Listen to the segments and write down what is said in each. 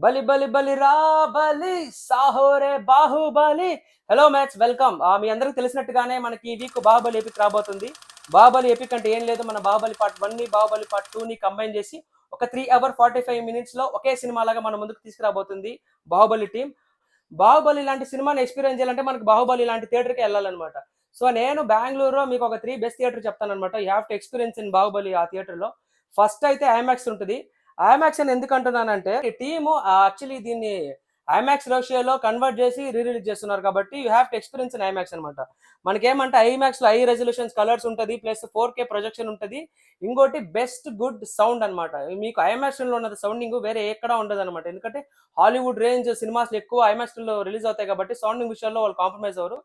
బలి బలి బలి రా బలి సాహోరే బాహుబలి. Hello match welcome. మీ అందరికి తెలిసినట్టుగానే మనకి ఈ వీక్ బాహుబలి ఎపిక్ రాబోతుంది. బాహుబలి ఎపిక్ అంటే ఏం లేదు, మన బాహుబలి పార్ట్ 1 ని బాహుబలి పార్ట్ 2 ని కంబైన్ చేసి ఒక 3 hour 45 minutes లో ఒకే సినిమా లాగా మన ముందుకు తీసుకురాబోతుంది బాహుబలి టీం. బాహుబలి లాంటి సినిమాని ఎక్స్పీరియన్స్ చేయాలంటే మనకు బాహుబలి లాంటి థియేటర్కి వెళ్ళాలన్నమాట. సో నేను బెంగళూరులో మీకు ఒక 3 బెస్ట్ థియేటర్ చెప్తాను అనమాట. You have to experience in Baahubali ఆ థియేటర్లో. ఫస్ట్ అయితే ఐమాక్స్ ఉంటుంది. ఐమాక్స్ అని ఎందుకు అంటున్నానంటే ఈ టీము యాక్చువల్లీ దీన్ని ఐమాక్స్ రోషియోలో కన్వర్ట్ చేసి రిలీజ్ చేస్తున్నారు కాబట్టి you have to experience in IMAX అనమాట. మనకేమంటే ఐమాక్స్ లో హై రెజల్యూషన్స్ కలర్స్ ఉంటుంది, ప్లస్ 4K ప్రొజెక్షన్ ఉంటుంది. ఇంకోటి బెస్ట్ గుడ్ సౌండ్ అనమాట. మీకు ఐమాక్స్ లో ఉన్న సౌండింగ్ వేరే ఎక్కడ ఉండదు అనమాట. ఎందుకంటే హాలీవుడ్ రేంజ్ సినిమాస్ ఎక్కువ ఐమాక్స్ లో రిలీజ్ అవుతాయి కాబట్టి సౌండింగ్ విషయంలో వాళ్ళు కాంప్రమైజ్ అవ్వరు.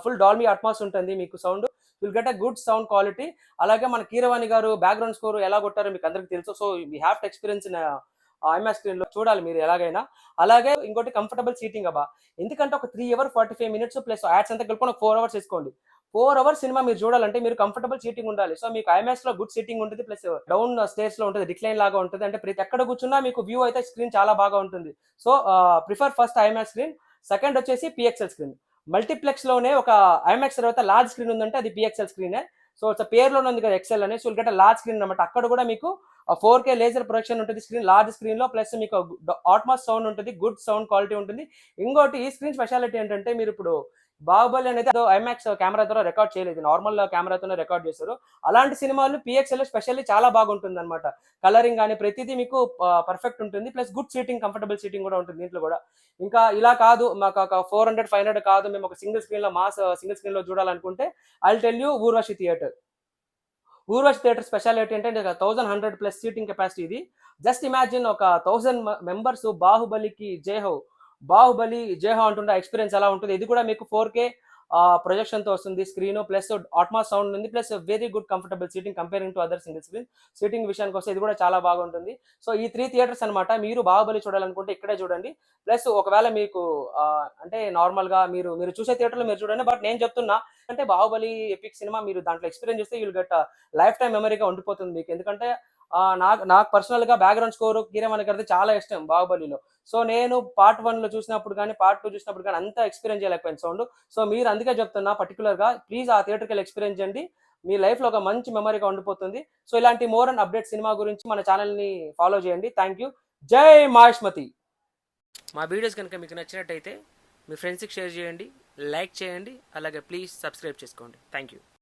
ఫుల్ డాల్మీ అట్మాస్ ఉంటుంది మీకు sound. Will get a good sound quality. అలాగే మన కీరవాణి గారు బ్యాక్గ్రౌండ్ స్కోర్ ఎలా కొట్టారో మీకు అందరికి తెలుసు. So we have to experience in IMAX screen లో చూడాలి మీరు ఎలాగైనా. అలాగే ఇంకోటి కంఫర్టబుల్ సీటింగ్ అబ్బా. ఎందుకంటే ఒక 3 hour 45 minutes ప్లస్ యాడ్స్ అంతా కలుపుకొని ఒక 4 hours వేసుకోండి. 4 hours సినిమా మీరు చూడాలంటే మీరు కంఫర్టబుల్ సీటింగ్ ఉండాలి. సో మీకు ఐమాక్స్ లో గుడ్ సీటింగ్ ఉంటుంది, ప్లస్ డౌన్ స్టేర్స్ లో ఉంటుంది, డిక్లైన్ లాగా ఉంటుంది. అంటే ప్రతి ఎక్కడ కూర్చున్నా మీకు వ్యూ అయితే స్క్రీన్ చాలా బాగా ఉంటుంది. So prefer first IMAX screen. Second వచ్చేసి పిఎక్స్ఎల్ స్క్రీన్. మల్టీప్లెక్స్ లోనే ఒక ఐమాక్స్ తర్వాత లార్జ్ స్క్రీన్ ఉందంటే అది పిఎక్స్ఎల్ స్క్రీనే. సో ఇట్స్ పేరులోనే ఉంది కదా ఎక్సెల్ అని. So will get large screen అనమాట. అక్కడ కూడా మీకు 4K లేజర్ ప్రొజెక్షన్ ఉంటుంది స్క్రీన్, లార్జ్ స్క్రీన్ లో. ప్లస్ మీకు ఆట్మాస్ సౌండ్ ఉంటుంది, గుడ్ సౌండ్ క్వాలిటీ ఉంటుంది. ఇంకోటి ఈ స్క్రీన్ స్పెషాలిటీ ఏంటంటే మీరు ఇప్పుడు బాహుబలి అనేది ఐమాక్స్ కెమెరా ద్వారా రికార్డ్ చేయలేదు, నార్మల్ కెమెరాతోనే రికార్డ్ చేశారు. అలాంటి సినిమాలు పిఎక్స్ఎల్ స్పెషల్లీ చాలా బాగుంటుంది అనమాట. కలరింగ్ కానీ ప్రతిదీ మీకు పర్ఫెక్ట్ ఉంటుంది. Plus good seating, comfortable seating కూడా ఉంటుంది దీంట్లో కూడా. ఇంకా ఇలా కాదు మాకు ఒక 400 500 కాదు, మేము ఒక సింగిల్ స్క్రీన్ లో మాస్ సింగిల్ స్క్రీన్ లో చూడాలనుకుంటే I tell you Urvashi theatre. Urvashi theatre speciality అంటే 1100+ సీటింగ్ కెపాసిటీ ఇది. జస్ట్ ఇమాజిన్ ఒక 1000 మెంబర్స్ బాహుబలికి జయహో, బాహుబలి జయహో అంటుండే ఎక్స్పీరియన్స్ ఎలా ఉంటుంది. ఇది కూడా మీకు 4K ప్రొజెక్షన్ తో వస్తుంది స్క్రీన్, ప్లస్ ఆట్మాస్ సౌండ్ ఉంది, plus very good comfortable seating comparing to other single screen. Seating విషయానికి వస్తే ఇది కూడా చాలా బాగుంటుంది. సో ఈ 3 థియేటర్స్ అనమాట. మీరు బాహుబలి చూడాలనుకుంటే ఇక్కడే చూడండి. ప్లస్ ఒకవేళ మీకు అంటే నార్మల్ గా మీరు మీరు చూసే థియేటర్లో మీరు చూడండి. బట్ నేను చెప్తున్నా అంటే బాహుబలి ఎపిక్ సినిమా మీరు దాంట్లో ఎక్స్పీరియన్స్ చేస్తే యూల్ గెట్ లైఫ్ టైం మెమరీగా ఉండిపోతుంది మీకు. ఎందుకంటే నాకు నాకు పర్సనల్ గా బ్యాక్గ్రౌండ్ స్కోర్ కీరవాణి గారిది చాలా ఇష్టం బాహుబలిలో. సో నేను పార్ట్ 1 లో చూసినప్పుడు కానీ పార్ట్ 2 చూసినప్పుడు కానీ అంతా ఎక్స్పీరియన్స్ చేయలేకపోయింది సౌండ్. సో మీరు అందుకే చెప్తున్నా పర్టికులర్ గా ప్లీజ్ ఆ థియేటర్కి వెళ్ళి ఎక్స్పీరియన్స్ చేయండి. మీ లైఫ్ లో ఒక మంచి మెమరీగా ఉండిపోతుంది. సో ఇలాంటి మోర్ అండ్ అప్డేట్ సినిమా గురించి మన ఛానల్ ని ఫాలో చేయండి. Thank you. జై మహేష్మతి. మా వీడియోస్ కనుక మీకు నచ్చినట్టయితే మీ ఫ్రెండ్స్కి షేర్ చేయండి, లైక్ చేయండి, అలాగే ప్లీజ్ సబ్స్క్రైబ్ చేసుకోండి. Thank you.